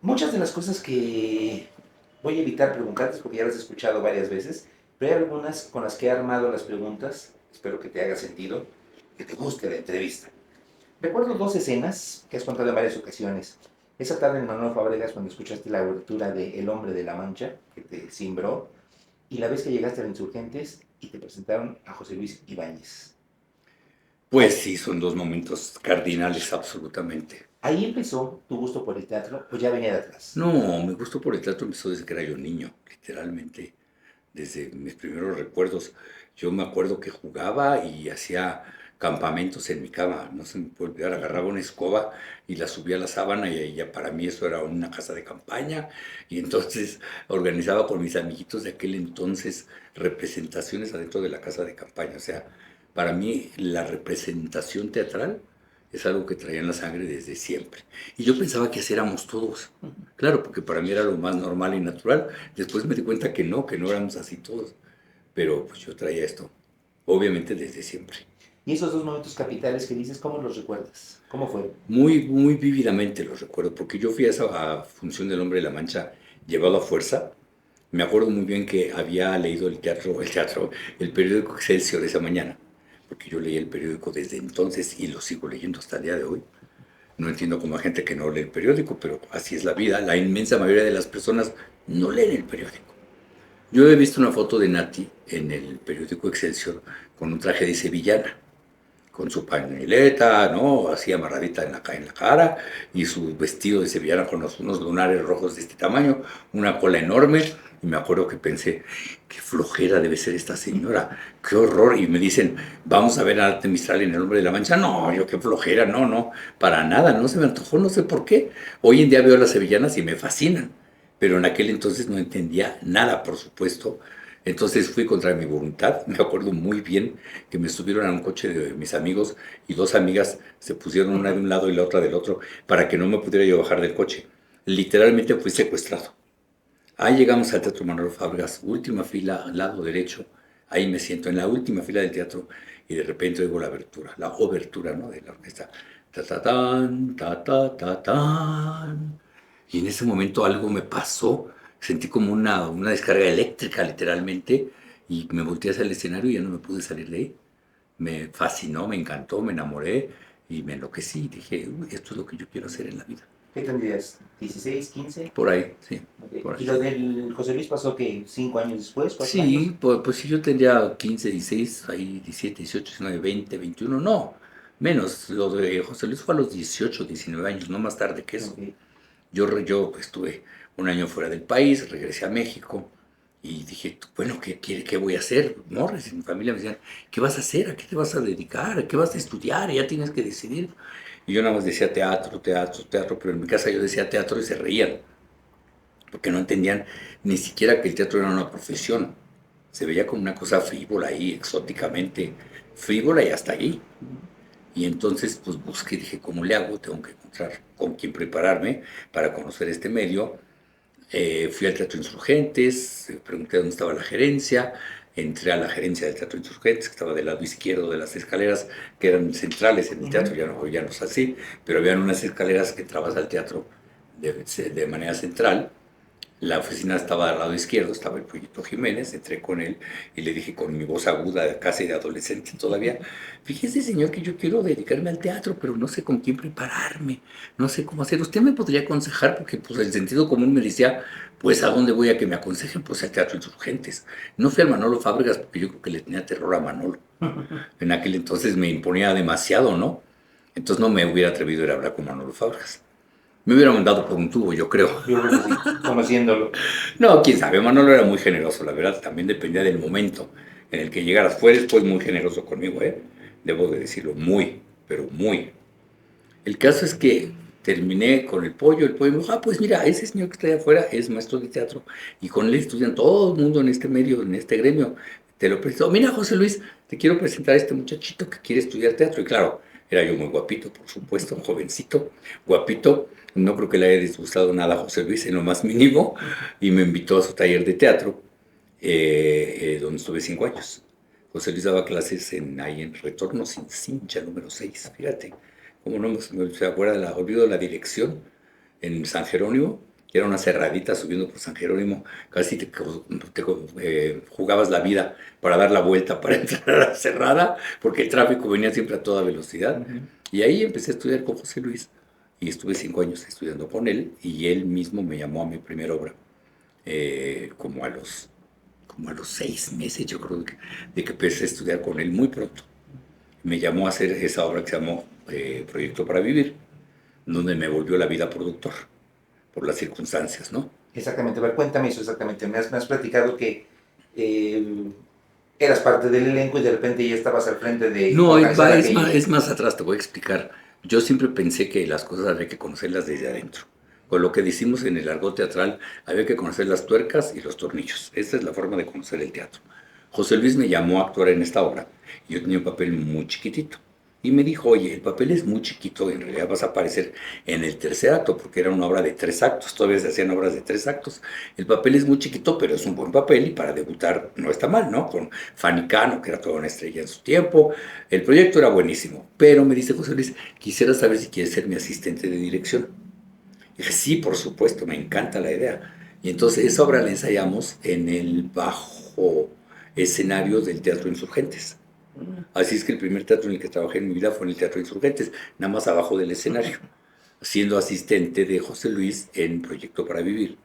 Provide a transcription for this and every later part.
Muchas de las cosas que voy a evitar preguntarte porque ya las he escuchado varias veces, pero hay algunas con las que he armado las preguntas, espero que te haga sentido, que te guste la entrevista. Recuerdo dos escenas que has contado en varias ocasiones. Esa tarde en Manuel Fábregas cuando escuchaste la abertura de El Hombre de la Mancha, que te cimbró, y la vez que llegaste a los Insurgentes y te presentaron a José Luis Ibáñez. Pues Ahí, sí, son dos momentos cardinales absolutamente. ahí empezó tu gusto por el teatro, pues ya venía de atrás. No, mi gusto por el teatro empezó desde que era yo niño, literalmente, desde mis primeros recuerdos. Yo me acuerdo que jugaba y hacía campamentos en mi cama, no se me puede olvidar, agarraba una escoba y la subía a la sábana y ahí ya para mí eso era una casa de campaña y entonces organizaba con mis amiguitos de aquel entonces representaciones adentro de la casa de campaña. O sea, para mí la representación teatral es algo que traía en la sangre desde siempre. Y yo pensaba que así éramos todos. Claro, porque para mí era lo más normal y natural. Después me di cuenta que no éramos así todos. Pero pues yo traía esto, obviamente desde siempre. Y esos dos momentos capitales que dices, ¿cómo los recuerdas? ¿Cómo fueron? Muy, muy vívidamente los recuerdo, porque yo fui a esa función del Hombre de la Mancha llevado a fuerza. Me acuerdo muy bien que había leído el periódico Excelsior esa mañana, porque yo leí el periódico desde entonces y lo sigo leyendo hasta el día de hoy. No entiendo cómo hay gente que no lee el periódico, pero así es la vida. La inmensa mayoría de las personas no leen el periódico. Yo he visto una foto de Nati en el periódico Excelsior con un traje de sevillana, con su pañoleta, ¿no? Así amarradita en la cara, y su vestido de sevillana con unos lunares rojos de este tamaño, una cola enorme. Y me acuerdo que pensé, qué flojera debe ser esta señora, qué horror. Y me dicen, vamos a ver a Arte Mistral en El Hombre de la Mancha. No, yo qué flojera, no, no, para nada, no se me antojó, no sé por qué. Hoy en día veo las sevillanas y me fascinan, pero en aquel entonces no entendía nada, por supuesto. Entonces fui contra mi voluntad, me acuerdo muy bien que me subieron a un coche de mis amigos y dos amigas se pusieron una de un lado y la otra del otro para que no me pudiera yo bajar del coche. Literalmente fui secuestrado. Ahí llegamos al Teatro Manuel Fábregas, última fila, lado derecho. Ahí me siento en la última fila del teatro y de repente oigo la obertura, ¿no? De la orquesta. Ta ta tan, ta ta ta tan. Y en ese momento algo me pasó. Sentí como una descarga eléctrica, literalmente, y me volteé hacia el escenario y ya no me pude salir de ahí. Me fascinó, me encantó, me enamoré y me enloquecí. Dije, "Uy, esto es lo que yo quiero hacer en la vida". ¿Qué tendrías? ¿16, 15? Por ahí, sí, Okay. por ¿Y ahí. lo del José Luis pasó que 5 años después, 4 años? Sí, pues sí, yo tendría 15, 16, ahí 17, 18, 19, 20, 21, no, menos. Lo de José Luis fue a los 18, 19 años, no más tarde que eso. Ok. Yo estuve un año fuera del país, regresé a México y dije, bueno, ¿qué voy a hacer? Morris y mi familia me decían, ¿qué vas a hacer? ¿A qué te vas a dedicar? ¿A qué vas a estudiar? Ya tienes que decidir. Y yo nada más decía teatro, teatro, teatro, pero en mi casa yo decía teatro y se reían, porque no entendían ni siquiera que el teatro era una profesión. Se veía como una cosa frívola ahí, exóticamente frívola y hasta ahí. Y entonces pues busqué, dije, ¿cómo le hago? Tengo que encontrar con quién prepararme para conocer este medio. Fui al Teatro Insurgentes, pregunté dónde estaba la gerencia, entré a la gerencia del Teatro Insurgentes, que estaba del lado izquierdo de las escaleras, que eran centrales en el teatro, Ujú. ya no es así, pero habían unas escaleras que entrabas al teatro de manera central. La oficina estaba al lado izquierdo, estaba el Pollito Jiménez, entré con él y le dije con mi voz aguda, casi de adolescente todavía, fíjese señor que yo quiero dedicarme al teatro, pero no sé con quién prepararme, no sé cómo hacer. Usted me podría aconsejar porque pues el sentido común me decía, pues a dónde voy a que me aconsejen, pues al Teatro Insurgentes. No fui al Manolo Fábregas porque yo creo que le tenía terror a Manolo. En aquel entonces me imponía demasiado, ¿no? Entonces no me hubiera atrevido a ir a hablar con Manolo Fábregas. Me hubiera mandado por un tubo, yo creo. Yo creo que sí, conociéndolo. No, quién sabe, Manolo era muy generoso, la verdad, también dependía del momento en el que llegaras. Fue después muy generoso conmigo, ¿eh? Debo de decirlo, muy, pero muy. El caso es que terminé con el pollo me dijo, ah, pues mira, ese señor que está allá afuera es maestro de teatro y con él estudian todo el mundo en este medio, en este gremio. Te lo presento. Mira, José Luis, te quiero presentar a este muchachito que quiere estudiar teatro. Y claro, era yo muy guapito, por supuesto, un jovencito, guapito. No creo que le haya disgustado nada a José Luis en lo más mínimo y me invitó a su taller de teatro, donde estuve 5 años. José Luis daba clases ahí en Retorno Sin Cincha, número 6, fíjate. Como no se acuerda, olvido la dirección en San Jerónimo, que era una cerradita subiendo por San Jerónimo, casi jugabas la vida para dar la vuelta para entrar a la cerrada, porque el tráfico venía siempre a toda velocidad. Ujú. Y ahí empecé a estudiar con José Luis y estuve 5 años estudiando con él y él mismo me llamó a mi primera obra, como a los 6 meses, yo creo, de que empecé a estudiar con él muy pronto. Me llamó a hacer esa obra que se llamó Proyecto para Vivir, donde me volvió la vida productor, por las circunstancias, ¿no? Exactamente, a ver, cuéntame eso exactamente. Me has platicado que eh, eras parte del elenco y de repente ya estabas al frente de No, organizar es aquello. más, es más atrás, te voy a explicar. Yo siempre pensé que las cosas había que conocerlas desde adentro. Con lo que decimos en el argot teatral, había que conocer las tuercas y los tornillos. Esta es la forma de conocer el teatro. José Luis me llamó a actuar en esta obra. Y yo tenía un papel muy chiquitito. Y me dijo, oye, el papel es muy chiquito, en realidad vas a aparecer en el tercer acto, porque era una obra de 3 actos, todavía se hacían obras de 3 actos. El papel es muy chiquito, pero es un buen papel y para debutar no está mal, ¿no? Con Fanny Cano, que era toda una estrella en su tiempo. El proyecto era buenísimo, pero me dice José Luis, quisiera saber si quieres ser mi asistente de dirección. Y dije, sí, por supuesto, me encanta la idea. Y entonces esa obra la ensayamos en el bajo escenario del Teatro Insurgentes. Así es que el primer teatro en el que trabajé en mi vida fue en el Teatro Insurgentes, nada más abajo del escenario, siendo asistente de José Luis en Proyecto para Vivir.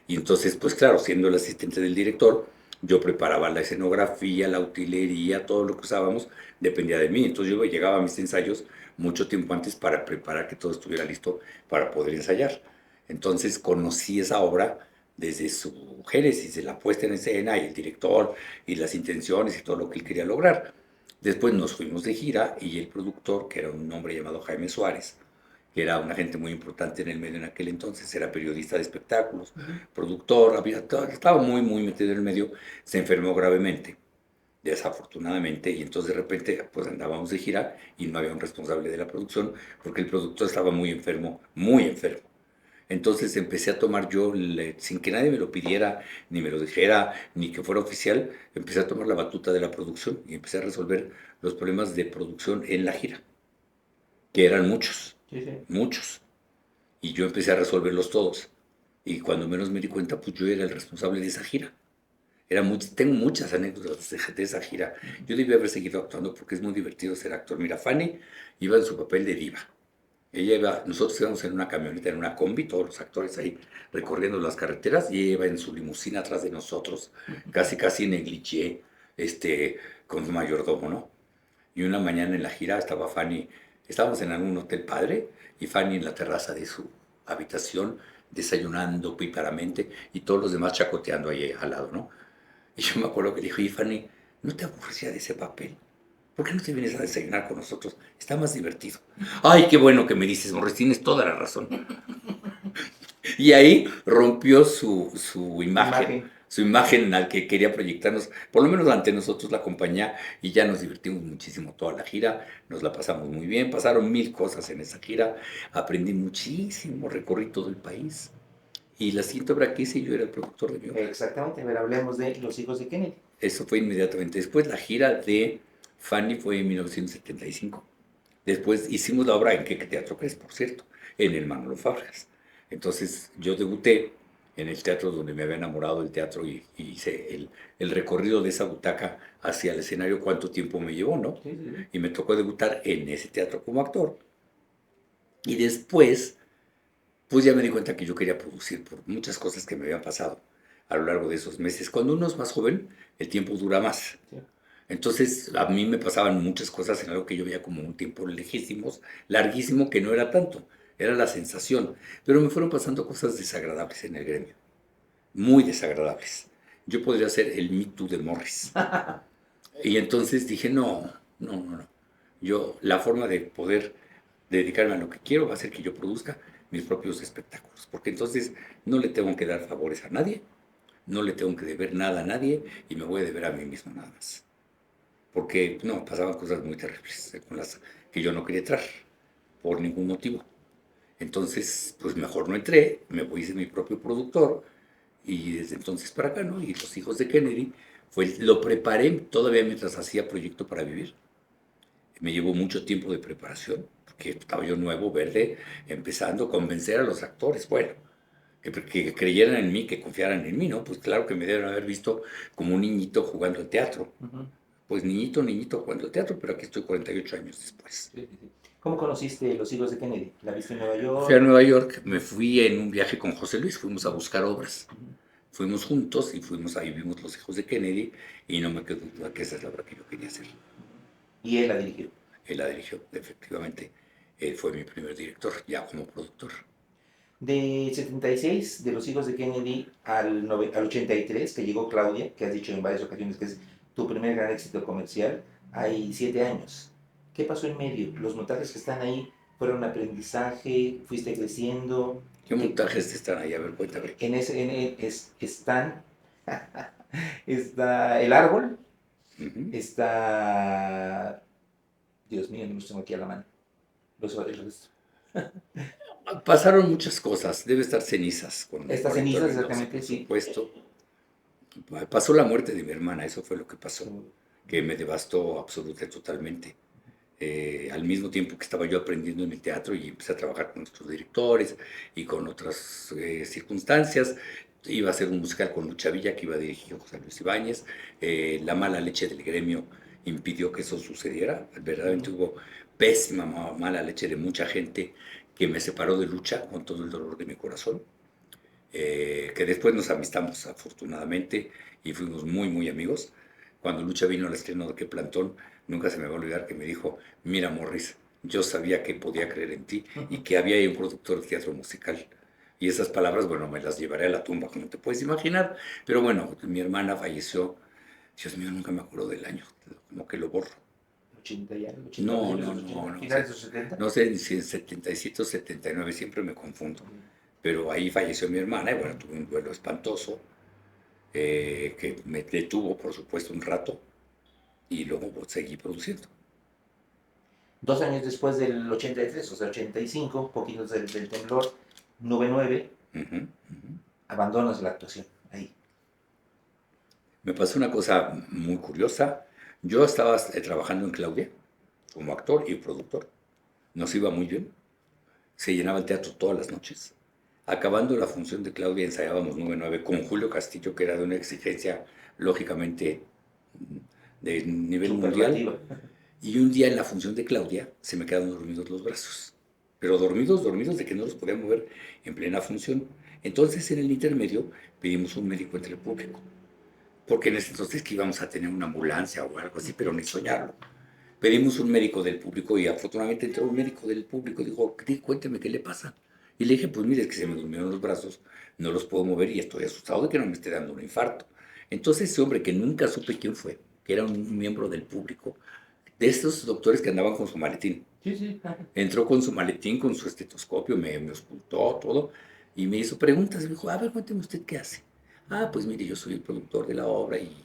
Y entonces, pues claro, siendo el asistente del director, yo preparaba la escenografía, la utilería, todo lo que usábamos, dependía de mí. Entonces yo llegaba a mis ensayos mucho tiempo antes para preparar que todo estuviera listo para poder ensayar. Entonces conocí esa obra desde su génesis, de la puesta en escena y el director y las intenciones y todo lo que él quería lograr. Después nos fuimos de gira y el productor, que era un hombre llamado Jaime Suárez, que era una gente muy importante en el medio en aquel entonces, era periodista de espectáculos, productor, estaba muy, muy metido en el medio, se enfermó gravemente, desafortunadamente, y entonces de repente pues andábamos de gira y no había un responsable de la producción porque el productor estaba muy enfermo, muy enfermo. Entonces empecé a tomar yo, sin que nadie me lo pidiera, ni me lo dijera, ni que fuera oficial, empecé a tomar la batuta de la producción y empecé a resolver los problemas de producción en la gira, que eran muchos, Sí, sí. muchos. Y yo empecé a resolverlos todos. Y cuando menos me di cuenta, pues yo era el responsable de esa gira. Tengo muchas anécdotas de esa gira. Yo debí haber seguido actuando porque es muy divertido ser actor. Mira, Fanny iba en su papel de diva. Nosotros íbamos en una camioneta, en una combi, todos los actores ahí recorriendo las carreteras, y ella iba en su limusina atrás de nosotros, casi casi negligé, con su mayordomo, ¿no? Y una mañana en la gira estaba Fanny, estábamos en algún hotel padre, y Fanny en la terraza de su habitación, desayunando píparamente, y todos los demás chacoteando ahí al lado, ¿no? Y yo me acuerdo que le dije, y Fanny, ¿no te aburrías de ese papel? ¿Por qué no te vienes a desayunar con nosotros? Está más divertido. Ay, qué bueno que me dices, Morris, tienes toda la razón. Y ahí rompió su imagen, Imagen. su imagen al que quería proyectarnos, por lo menos ante nosotros la compañía, y ya nos divertimos muchísimo toda la gira, nos la pasamos muy bien, pasaron mil cosas en esa gira, aprendí muchísimo, recorrí todo el país. Y la siguiente obra que hice yo era el productor de mi obra. Exactamente, a ver, hablemos de Los hijos de Kennedy. Eso fue inmediatamente después. La gira de Fanny fue en 1975. Después hicimos la obra en ¿Qué teatro crees? Por cierto, en el Manolo Fabregas. Entonces yo debuté en el teatro donde me había enamorado del teatro y hice el recorrido de esa butaca hacia el escenario, cuánto tiempo me llevó, ¿no? Sí, sí, sí. Y me tocó debutar en ese teatro como actor. Y después, pues ya me di cuenta que yo quería producir por muchas cosas que me habían pasado a lo largo de esos meses. Cuando uno es más joven, el tiempo dura más. Sí. Entonces, a mí me pasaban muchas cosas en algo que yo veía como un tiempo lejísimo, larguísimo, que no era tanto, era la sensación. Pero me fueron pasando cosas desagradables en el gremio, muy desagradables. Yo podría ser el Me Too de Morris. Y entonces dije, no, no, no, no. La forma de poder dedicarme a lo que quiero va a ser que yo produzca mis propios espectáculos, porque entonces no le tengo que dar favores a nadie, no le tengo que deber nada a nadie y me voy a deber a mí mismo nada más. Porque no, pasaban cosas muy terribles con las que yo no quería entrar por ningún motivo. Entonces, pues mejor no entré, me hice mi propio productor y desde entonces para acá, ¿no? Y Los hijos de Kennedy, lo preparé todavía mientras hacía Proyecto para Vivir. Me llevó mucho tiempo de preparación, porque estaba yo nuevo, verde, empezando a convencer a los actores. Bueno, que creyeran en mí, que confiaran en mí, ¿no? Pues claro que me deben haber visto como un niñito jugando al teatro. Ujú. Pues niñito, niñito jugando al teatro, pero aquí estoy 48 años después. Sí, sí, sí. ¿Cómo conociste Los Higos de Kennedy? ¿La viste en Nueva Fui a York? Nueva York, me fui en un viaje con José Luis, fuimos a buscar obras. Ujú. Fuimos juntos y fuimos ahí, vimos Los Hijos de Kennedy y no me quedó duda que esa es la obra que yo quería hacer. Y él la dirigió. Él la dirigió, efectivamente. Él fue mi primer director, ya como productor. De 76, de Los Hijos de Kennedy, al 83, que llegó Claudia, que has dicho en varias ocasiones que es tu primer gran éxito comercial, hay 7 años. ¿Qué pasó en medio? Los montajes que están ahí fueron un aprendizaje, fuiste creciendo. ¿Qué ¿Qué- montajes están ahí? A ver, cuéntame. están, está el árbol, Ujú. está, Dios mío, no los tengo aquí a la mano, el resto. Pasaron muchas cosas, debe estar cenizas con Estas Juanito cenizas, Reynoso, exactamente, por sí. supuesto. Pasó la muerte de mi hermana, eso fue lo que pasó, que me devastó absolutamente, totalmente. Al mismo tiempo que estaba yo aprendiendo en el teatro y empecé a trabajar con otros directores y con otras circunstancias. Iba a hacer un musical con Lucha Villa que iba a dirigir José Luis Ibáñez. La mala leche del gremio impidió que eso sucediera. Verdaderamente hubo pésima mala leche de mucha gente que me separó de Lucha con todo el dolor de mi corazón. Que después nos amistamos afortunadamente y fuimos muy, muy amigos. Cuando Lucha vino al estreno de Qué Plantón, nunca se me va a olvidar que me dijo, mira Morris, yo sabía que podía creer en ti y que había ahí un productor de teatro musical. Y esas palabras, bueno, me las llevaré a la tumba, como te puedes imaginar. Pero bueno, mi hermana falleció, Dios mío, nunca me acuerdo del año, como que lo borro. 80 ya, 80, No, principios de no, los no, 80, no finales sé. de los 70. No sé si en 77 o 79, siempre me confundo. Pero ahí falleció mi hermana y bueno, tuve un duelo espantoso que me detuvo, por supuesto, un rato y luego pues, seguí produciendo. 2 años después del 83, o sea, 85, poquitos del temblor, 99, Ujú, ujú. abandonas la actuación. Ahí. Me pasó una cosa muy curiosa. Yo estaba trabajando en Claudia como actor y productor. Nos iba muy bien. Se llenaba el teatro todas las noches. Acabando la función de Claudia ensayábamos 9/9 con Julio Castillo, que era de una exigencia lógicamente de nivel mundial. Superlativa. Y un día en la función de Claudia se me quedaron dormidos los brazos. Pero dormidos, dormidos de que no los podía mover en plena función. Entonces en el intermedio pedimos un médico entre el público. Porque en ese entonces que íbamos a tener una ambulancia o algo así, pero ni soñarlo. Pedimos un médico del público y afortunadamente entró un médico del público y dijo, cuénteme qué le pasa. Y le dije, pues mire, es que se me durmieron los brazos, no los puedo mover y estoy asustado de que no me esté dando un infarto. Entonces ese hombre que nunca supe quién fue, que era un miembro del público, de estos doctores que andaban con su maletín, Sí, sí. entró con su maletín, con su estetoscopio, me auscultó todo y me hizo preguntas. Me dijo, a ver, cuénteme usted qué hace. Ah, pues mire, yo soy el productor de la obra y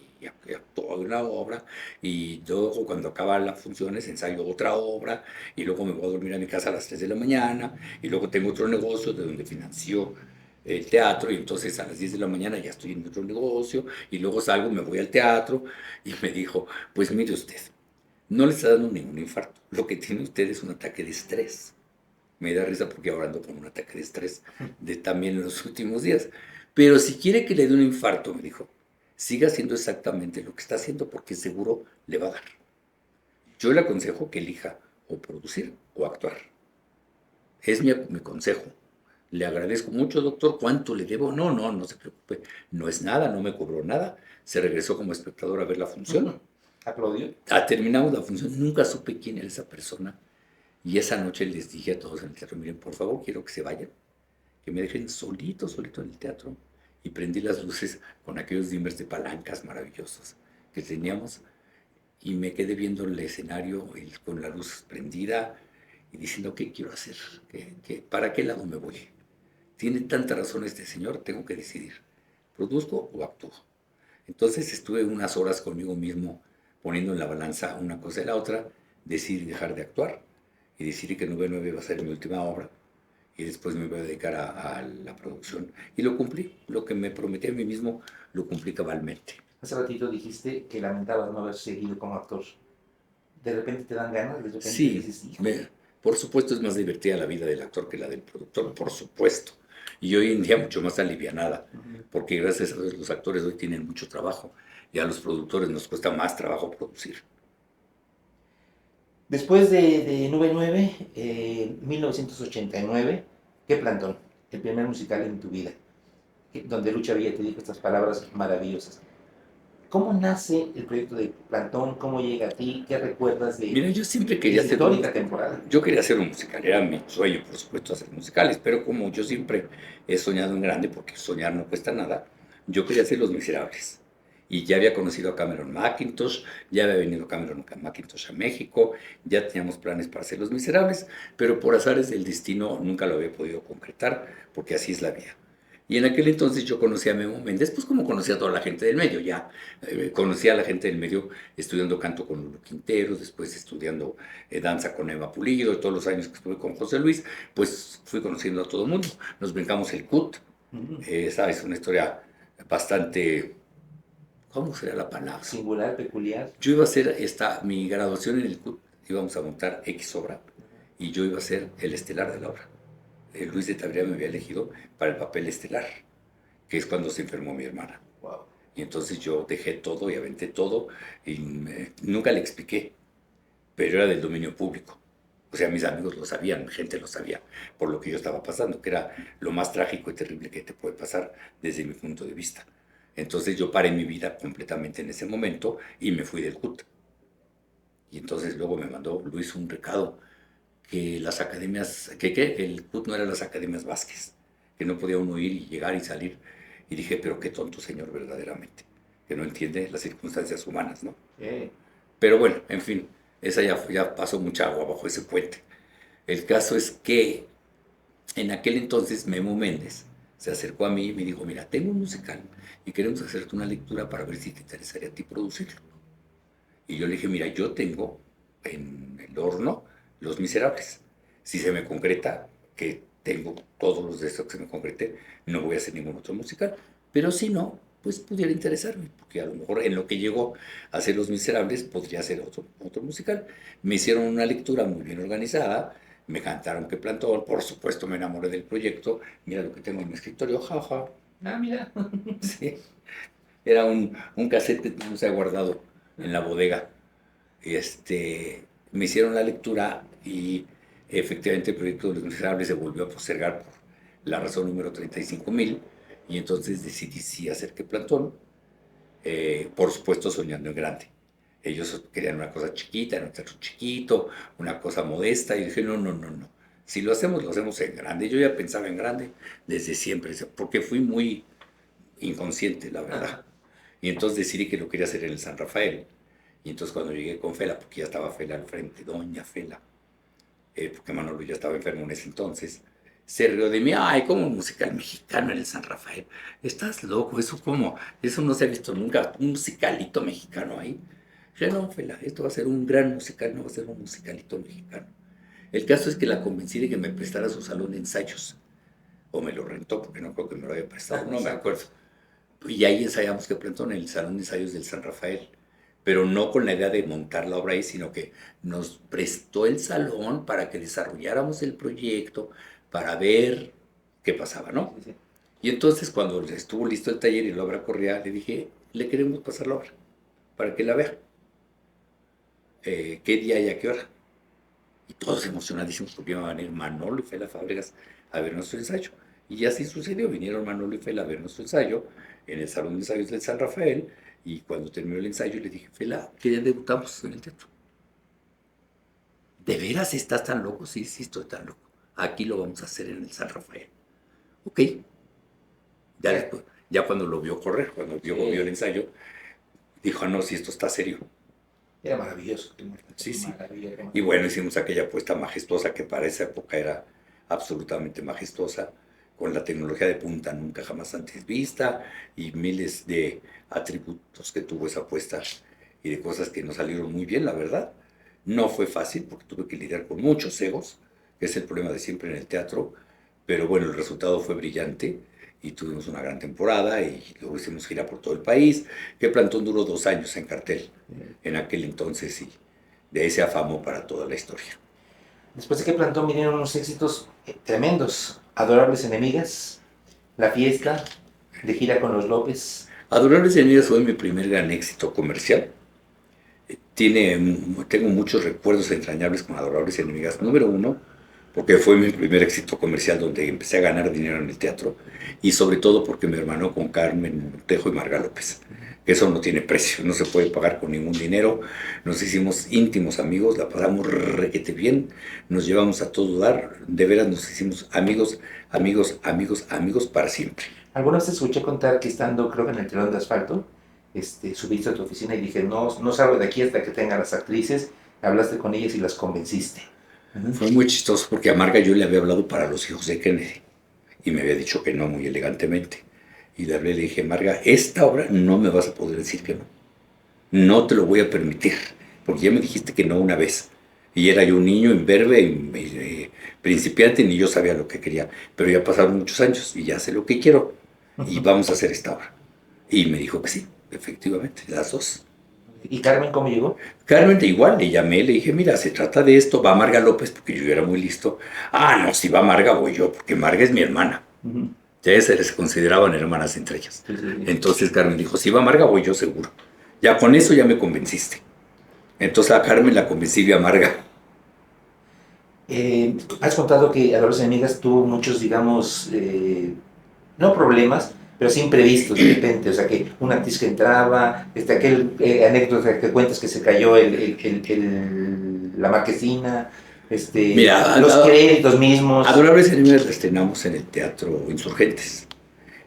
actúo de una obra y luego cuando acaba las funciones ensayo otra obra y luego me voy a dormir a mi casa a las 3 de la mañana y luego tengo otro negocio de donde financió el teatro y entonces a las 10 de la mañana ya estoy en otro negocio y luego salgo, me voy al teatro y me dijo, pues mire usted, no le está dando ningún infarto. Lo que tiene usted es un ataque de estrés. Me da risa porque ahora ando con un ataque de estrés de también en los últimos días. Pero si quiere que le dé un infarto, me dijo, siga haciendo exactamente lo que está haciendo porque seguro le va a dar. Yo le aconsejo que elija o producir o actuar. Es mi consejo. Le agradezco mucho, doctor. ¿Cuánto le debo? No, no, no se preocupe. No es nada, no me cobró nada. Se regresó como espectador a ver la función. Aplaudió. Terminamos la función. Nunca supe quién era esa persona. Y esa noche les dije a todos en el teatro, miren, por favor, quiero que se vayan, que me dejen solito, solito en el teatro. Y prendí las luces con aquellos dimmers de palancas maravillosos que teníamos y me quedé viendo el escenario con la luz prendida y diciendo, ¿qué quiero hacer? ¿Para qué lado me voy? Tiene tanta razón este señor, tengo que decidir, ¿produzco o actúo? Entonces estuve unas horas conmigo mismo poniendo en la balanza una cosa y la otra, decidí dejar de actuar y decidí que 9/9 iba a ser mi última obra y después me voy a dedicar a la producción. Y lo cumplí, lo que me prometí a mí mismo, lo cumplí cabalmente. Hace ratito dijiste que lamentabas no haber seguido como actor. De repente te dan ganas, de repente Sí, dices, híjole. por supuesto es más divertida la vida del actor que la del productor, por supuesto. y hoy en día mucho más alivianada, Ujú. porque gracias a Dios los actores hoy tienen mucho trabajo y a los productores nos cuesta más trabajo producir. Después de Nube 9, 1989, ¿qué Plantón? El primer musical en tu vida, donde Lucha Villa te dijo estas palabras maravillosas. ¿Cómo nace el proyecto de Plantón? ¿Cómo llega a ti? ¿Qué recuerdas Mira, yo siempre de quería esa hacer histórica temporada? yo quería hacer un musical, era mi sueño, por supuesto, hacer musicales, pero como yo siempre he soñado en grande, porque soñar no cuesta nada, yo quería hacer Los Miserables. Y ya había conocido a Cameron Mackintosh, ya había venido Cameron Mackintosh a México, ya teníamos planes para hacer Los Miserables, pero por azares del destino nunca lo había podido concretar, porque así es la vida. Y en aquel entonces yo conocí a Memo Méndez, pues como conocía a toda la gente del medio, ya conocí a la gente del medio estudiando canto con Lulu Quintero, después estudiando danza con Eva Pulido, y todos los años que estuve con José Luis, pues fui conociendo a todo el mundo. Nos brincamos el CUT, Ujú. sabes, una historia bastante, ¿cómo sería la palabra? Singular, peculiar. Yo iba a hacer mi graduación en el CUT, íbamos a montar X obra, y yo iba a ser el estelar de la obra. Luis de Tabría me había elegido para el papel estelar, que es cuando se enfermó mi hermana. Wow. Y entonces yo dejé todo y aventé todo y nunca le expliqué, pero era del dominio público. O sea, mis amigos lo sabían, gente lo sabía, por lo que yo estaba pasando, que era lo más trágico y terrible que te puede pasar desde mi punto de vista. Entonces yo paré mi vida completamente en ese momento y me fui del CUT. Y entonces luego me mandó Luis un recado que las academias, que el CUT no eran las academias Vázquez, que no podía uno ir y llegar y salir. Y dije, pero qué tonto señor verdaderamente, que no entiende las circunstancias humanas, ¿no? Eh, Pero bueno, en fin, esa ya pasó mucha agua bajo ese puente. El caso es que en aquel entonces Memo Méndez se acercó a mí y me dijo, mira, tengo un musical y queremos hacerte una lectura para ver si te interesaría a ti producirlo. Y yo le dije, mira, yo tengo en el horno Los Miserables. Si se me concreta, que tengo todos los de estos que se me concrete, no voy a hacer ningún otro musical. Pero si no, pues pudiera interesarme, porque a lo mejor en lo que llegó a hacer Los Miserables podría hacer otro musical. Me hicieron una lectura muy bien organizada, me cantaron que plantón, por supuesto me enamoré del proyecto, mira lo que tengo en mi escritorio, jaja. ah, mira. Sí, era un cassette que no se ha guardado en la bodega. Me hicieron la lectura y efectivamente el proyecto de Los Miserables se volvió a postergar por la razón número 35,000 y entonces decidí sí hacer que Plantón, por supuesto soñando en grande. Ellos querían una cosa chiquita, en un teatro chiquito, una cosa modesta, y dije, no, no, no, no. Si lo hacemos en grande. Yo ya pensaba en grande desde siempre, porque fui muy inconsciente, la verdad. Y entonces decidí que lo quería hacer en el San Rafael. Y entonces cuando llegué con Fela, porque ya estaba Fela al frente, doña Fela, porque Manolo ya estaba enfermo en ese entonces, se rió de mí, ay, como un musical mexicano en el San Rafael. Estás loco, eso no se ha visto nunca, un musicalito mexicano ahí. Dije, no, Fela, esto va a ser un gran musical, no va a ser un musicalito mexicano. El caso es que la convencí de que me prestara su salón de ensayos, o me lo rentó, porque no creo que me lo haya prestado, no me acuerdo. Y ahí ensayamos que pronto en el Salón de Ensayos del San Rafael, pero no con la idea de montar la obra ahí, sino que nos prestó el salón para que desarrolláramos el proyecto, para ver qué pasaba, ¿no? Sí, sí. Y entonces cuando estuvo listo el taller y la obra corría, le dije, le queremos pasar la obra, para que la vea. ¿Qué día y a qué hora? Y todos emocionadísimos porque iban a venir Manolo y Fela Fábregas a ver nuestro ensayo. Y así sucedió, vinieron Manolo y Fela a ver nuestro ensayo en el Salón de Ensayos del San Rafael y cuando terminó el ensayo le dije, Fela, ¿qué día debutamos en el teatro? ¿De veras estás tan loco? Sí, sí, estoy tan loco. Aquí lo vamos a hacer en el San Rafael. Ok. Ya después, ya cuando lo vio correr, cuando vio el ensayo, dijo, no, si esto está serio. Era maravilloso. Sí, sí. Maravilloso. Y bueno, hicimos aquella apuesta majestuosa que para esa época era absolutamente majestuosa, con la tecnología de punta nunca jamás antes vista y miles de atributos que tuvo esa apuesta y de cosas que no salieron muy bien, la verdad. No fue fácil porque tuve que lidiar con muchos egos, que es el problema de siempre en el teatro, pero bueno, el resultado fue brillante y tuvimos una gran temporada y luego hicimos gira por todo el país, que Plantón duró 2 años en cartel en aquel entonces y de ahí se afamó para toda la historia. Después de que plantó vinieron unos éxitos tremendos. Adorables Enemigas, La Fiesta, De Gira con los López. Adorables Enemigas fue mi primer gran éxito comercial. Tengo muchos recuerdos entrañables con Adorables Enemigas. Número uno, porque fue mi primer éxito comercial donde empecé a ganar dinero en el teatro, y sobre todo porque me hermanó con Carmen Montejo y Marga López. Eso no tiene precio, no se puede pagar con ningún dinero. Nos hicimos íntimos amigos, la pasamos requete bien, nos llevamos a todo dar, de veras nos hicimos amigos, amigos, amigos, amigos para siempre. Alguna vez te escuché contar que estando, creo que en el Telón de Asfalto, subiste a tu oficina y dije, no, no salgo de aquí hasta que tenga las actrices, hablaste con ellas y las convenciste. Fue muy chistoso porque a Marga yo le había hablado para Los Hijos de Kennedy y me había dicho que no muy elegantemente. Y le hablé y le dije, Marga, esta obra no me vas a poder decir que no. No te lo voy a permitir, porque ya me dijiste que no una vez. Y era yo un niño imberbe y principiante, ni yo sabía lo que quería. Pero ya pasaron muchos años y ya sé lo que quiero. Y vamos a hacer esta obra. Y me dijo que sí, efectivamente, las dos. ¿Y Carmen cómo llegó? Carmen, de igual, le llamé, le dije, mira, se trata de esto, va Marga López, porque yo era muy listo. Ah, no, si va Marga, voy yo, porque Marga es mi hermana. Ya se les consideraban hermanas entre ellas. Sí. Entonces Carmen dijo, si va Marga, voy yo seguro. Ya con eso ya me convenciste. Entonces a Carmen la convencí vía Marga. Has contado que Adorables Enemigas tuvo muchos, digamos, no problemas, pero sí imprevistos de repente. O sea, que una actriz que entraba, anécdota que cuentas que se cayó la marquesina, Mira, los créditos mismos. Adorables Enemigas la estrenamos en el Teatro Insurgentes.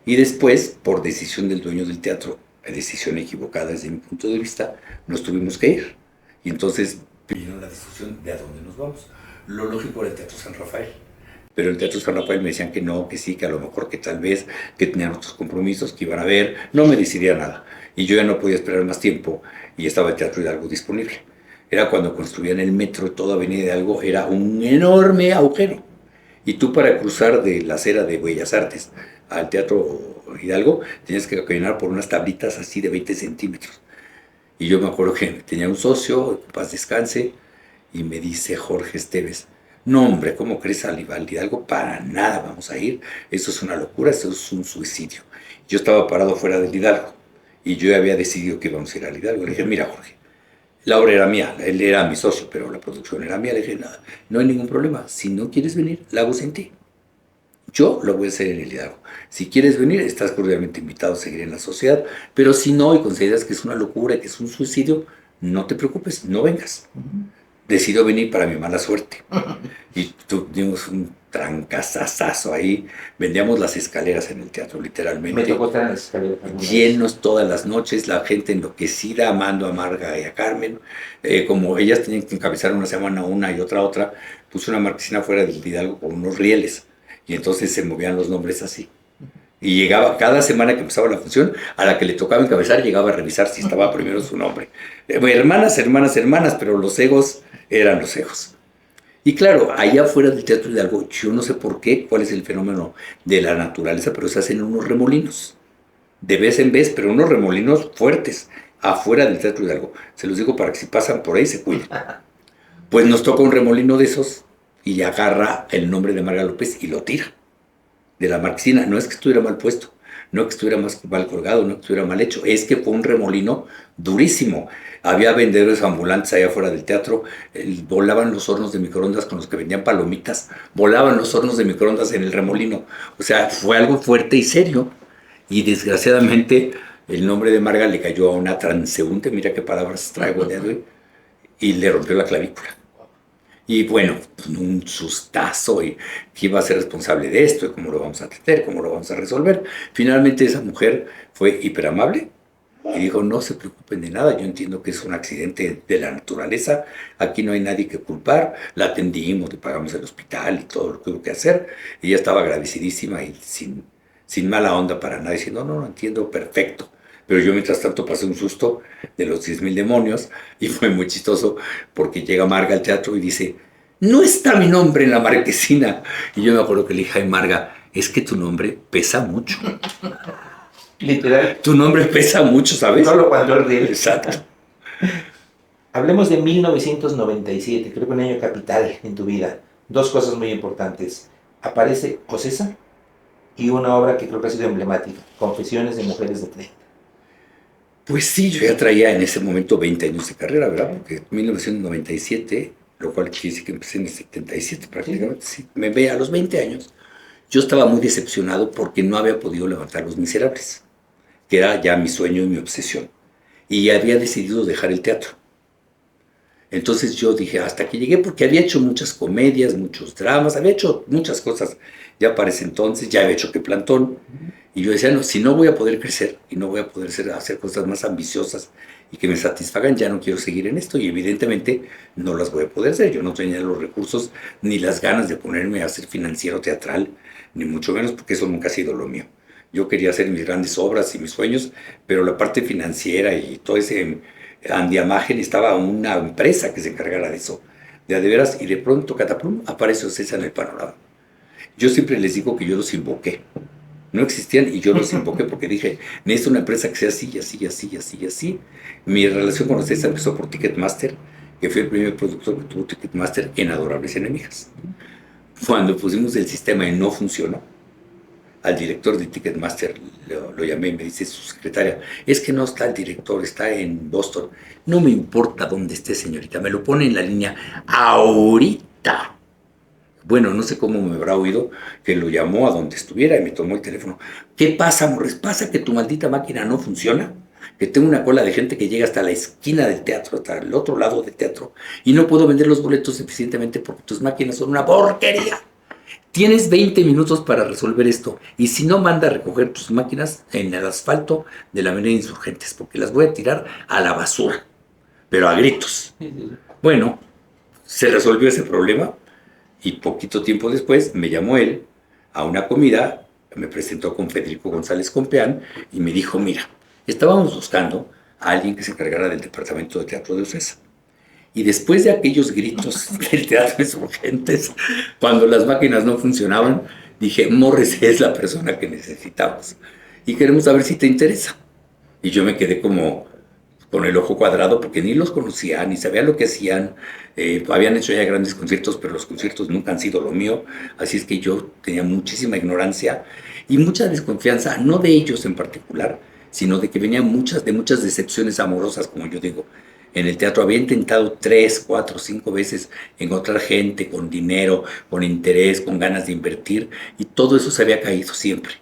Y después, por decisión del dueño del teatro, decisión equivocada desde mi punto de vista, nos tuvimos que ir. Y entonces vino la discusión de a dónde nos vamos. Lo lógico era el Teatro San Rafael. Pero el Teatro San Rafael me decían que no, que sí, que a lo mejor, que tal vez, que tenían otros compromisos, que iban a ver. No me decidía nada. Y yo ya no podía esperar más tiempo y estaba el Teatro Hidalgo disponible. Era cuando construían el metro, toda Avenida Hidalgo era un enorme agujero. Y tú para cruzar de la acera de Bellas Artes al Teatro Hidalgo tenías que caminar por unas tablitas así de 20 centímetros. Y yo me acuerdo que tenía un socio, paz descanse, y me dice Jorge Esteves, no hombre, ¿cómo crees al Hidalgo? Para nada vamos a ir, eso es una locura, eso es un suicidio. Yo estaba parado fuera del Hidalgo y yo había decidido que íbamos a ir al Hidalgo. Le dije, mira Jorge, la obra era mía, él era mi socio, pero la producción era mía. Le dije, nada, no hay ningún problema, si no quieres venir, la hago sin ti. Yo lo voy a hacer en el Hidalgo. Si quieres venir, estás cordialmente invitado a seguir en la sociedad, pero si no y consideras que es una locura, que es un suicidio, no te preocupes, no vengas. Decidió venir para mi mala suerte. Y tuvimos un trancazazazo ahí. Vendíamos las escaleras en el teatro, literalmente. Me tocó estar en las escaleras. Llenos todas las noches, la gente enloquecida, amando a Marga y a Carmen. Como ellas tenían que encabezar una semana una y otra, puse una marquesina fuera del Hidalgo con unos rieles. Y entonces se movían los nombres así. Y llegaba cada semana que empezaba la función, a la que le tocaba encabezar, llegaba a revisar si estaba primero su nombre. Hermanas, hermanas, hermanas, pero los egos eran los egos. Y claro, allá afuera del Teatro Hidalgo, yo no sé por qué, cuál es el fenómeno de la naturaleza, pero se hacen unos remolinos. De vez en vez, pero unos remolinos fuertes, afuera del Teatro Hidalgo. Se los digo para que si pasan por ahí se cuiden. Pues nos toca un remolino de esos y agarra el nombre de Marga López y lo tira de la marquesina. No es que estuviera mal puesto, no es que estuviera mal colgado, no es que estuviera mal hecho, es que fue un remolino durísimo. Había vendedores ambulantes allá afuera del teatro, volaban los hornos de microondas con los que vendían palomitas, volaban los hornos de microondas en el remolino. O sea, fue algo fuerte y serio. Y desgraciadamente el nombre de Marga le cayó a una transeúnte, mira qué palabras traigo el día de hoy, y le rompió la clavícula. Y bueno, un sustazo, y quién va a ser responsable de esto, y cómo lo vamos a atender, cómo lo vamos a resolver. Finalmente esa mujer fue hiperamable y dijo, no se preocupen de nada, yo entiendo que es un accidente de la naturaleza, aquí no hay nadie que culpar, la atendimos, le pagamos el hospital y todo lo que hubo que hacer. Y ella estaba agradecidísima y sin mala onda para nada, diciendo, no, entiendo, perfecto. Pero yo mientras tanto pasé un susto de los 10,000 demonios y fue muy chistoso porque llega Marga al teatro y dice, no está mi nombre en la marquesina. Y yo me acuerdo que le dije, ay Marga, es que tu nombre pesa mucho. Literal. Tu nombre pesa mucho, ¿sabes? Solo cuando el riel. Exacto. Hablemos de 1997, creo que un año capital en tu vida. Dos cosas muy importantes. Aparece Ocesa y una obra que creo que ha sido emblemática, Confesiones de Mujeres de 30. Pues sí, yo ya traía en ese momento 20 años de carrera, ¿verdad? Porque 1997, lo cual quiere decir que empecé en el 77 prácticamente, sí. Me ve a los 20 años. Yo estaba muy decepcionado porque no había podido levantar Los Miserables, que era ya mi sueño y mi obsesión. Y había decidido dejar el teatro. Entonces yo dije, hasta aquí llegué, porque había hecho muchas comedias, muchos dramas, había hecho muchas cosas ya para ese entonces, ya había hecho que Plantón. Y yo decía, no, si no voy a poder crecer y no voy a poder hacer cosas más ambiciosas y que me satisfagan, ya no quiero seguir en esto. Y evidentemente no las voy a poder hacer. Yo no tenía los recursos ni las ganas de ponerme a ser financiero teatral, ni mucho menos, porque eso nunca ha sido lo mío. Yo quería hacer mis grandes obras y mis sueños, pero la parte financiera y todo ese andiamaje estaba una empresa que se encargara de eso. De a de veras, y de pronto, cataplum, apareció César en el panorama. Yo siempre les digo que yo los invoqué. No existían y yo los invoqué porque dije, necesito una empresa que sea así, y así, y así, y así, y así. Mi relación con ustedes empezó por Ticketmaster, que fue el primer productor que tuvo Ticketmaster en Adorables Enemigas. Cuando pusimos el sistema y no funcionó, al director de Ticketmaster lo llamé y me dice su secretaria, es que no está el director, está en Boston. No me importa dónde esté, señorita, me lo pone en la línea ahorita. Bueno, no sé cómo me habrá oído que lo llamó a donde estuviera y me tomó el teléfono. ¿Qué pasa, Morris? ¿Pasa que tu maldita máquina no funciona? Que tengo una cola de gente que llega hasta la esquina del teatro, hasta el otro lado del teatro, y no puedo vender los boletos eficientemente porque tus máquinas son una porquería. Tienes 20 minutos para resolver esto, y si no, manda a recoger tus máquinas en el asfalto de la avenida Insurgentes, porque las voy a tirar a la basura, pero a gritos. Bueno, se resolvió ese problema. Y poquito tiempo después me llamó él a una comida, me presentó con Federico González Compeán y me dijo, mira, estábamos buscando a alguien que se encargara del departamento de teatro de Ocesa. Y después de aquellos gritos del teatro Insurgentes, cuando las máquinas no funcionaban, dije, Morris es la persona que necesitamos y queremos saber si te interesa. Y yo me quedé como con el ojo cuadrado porque ni los conocía, ni sabía lo que hacían. Habían hecho ya grandes conciertos, pero los conciertos nunca han sido lo mío. Así es que yo tenía muchísima ignorancia y mucha desconfianza, no de ellos en particular, sino de que venían de muchas decepciones amorosas, como yo digo. En el teatro había intentado 3, 4, 5 veces encontrar gente con dinero, con interés, con ganas de invertir, y todo eso se había caído siempre.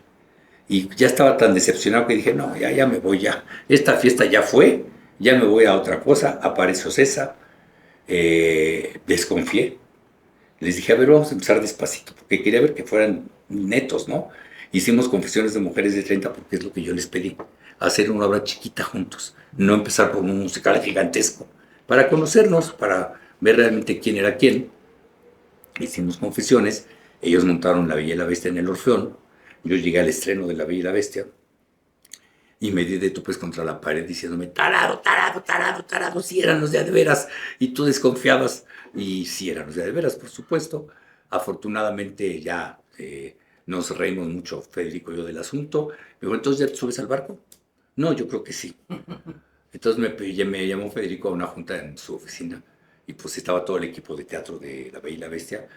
Y ya estaba tan decepcionado que dije, no, ya me voy ya. Esta fiesta ya fue, ya me voy a otra cosa. Apareció César, desconfié. Les dije, a ver, vamos a empezar despacito, porque quería ver que fueran netos, ¿no? Hicimos Confesiones de Mujeres de 30 porque es lo que yo les pedí, hacer una obra chiquita juntos, no empezar por un musical gigantesco, para conocernos, para ver realmente quién era quién. Hicimos Confesiones, ellos montaron La Bella y la Bestia en el Orfeón, yo llegué al estreno de La Bella y la Bestia y me di de topes contra la pared diciéndome, tarado, tarado, tarado, tarado, si eran los de veras. Y tú desconfiabas, y si eran los de veras, por supuesto. Afortunadamente ya nos reímos mucho, Federico y yo, del asunto. Me dijo, ¿entonces ya te subes al barco? No, yo creo que sí. Entonces me llamó Federico a una junta en su oficina y pues estaba todo el equipo de teatro de La Bella y la Bestia